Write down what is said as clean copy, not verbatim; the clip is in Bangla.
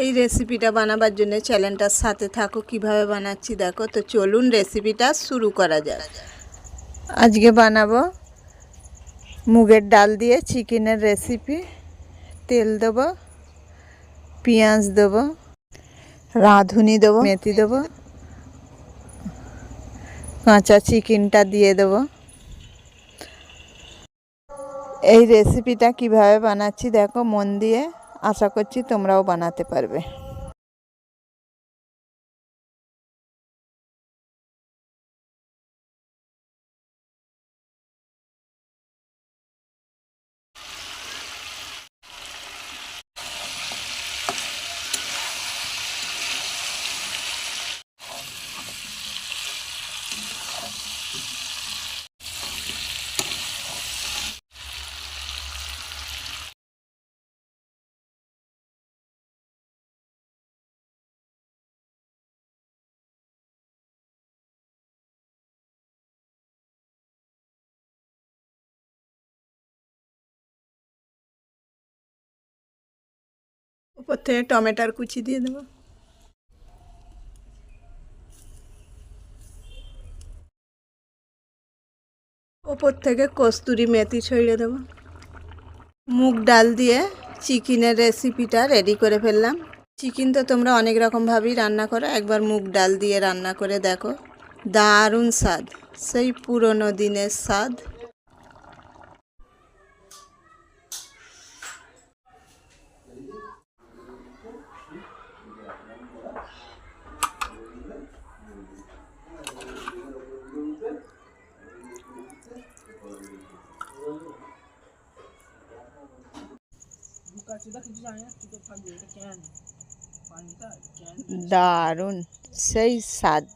এই রেসিপিটা বানাবার জন্য চ্যানেলটার সাথে থাকো, কিভাবে বানাচ্ছি দেখো। তো চলুন রেসিপিটা শুরু করা যাক। আজকে বানাবো মুগের ডাল দিয়ে চিকেনের রেসিপি। তেল দেবো, পেঁয়াজ দেবো, রাঁধুনি দেবো, মেথি দেবো, কাঁচা চিকেনটা দিয়ে দেবো। এই রেসিপিটা কিভাবে বানাচ্ছি দেখো মন দিয়ে, আশা করছি তোমরাও বানাতে পারবে। উপর থেকে টমেটোর কুচি দিয়ে দেবো। ওপর থেকে কস্তুরি মেথি ছড়িয়ে দেবো। মুগ ডাল দিয়ে চিকেনের রেসিপিটা রেডি করে ফেললাম। চিকেন তো তোমরা অনেক রকমভাবেই রান্না করো, একবার মুগ ডাল দিয়ে রান্না করে দেখো, দারুণ স্বাদ, সেই পুরনো দিনের স্বাদ। দারুণ, সেই স্বাদ।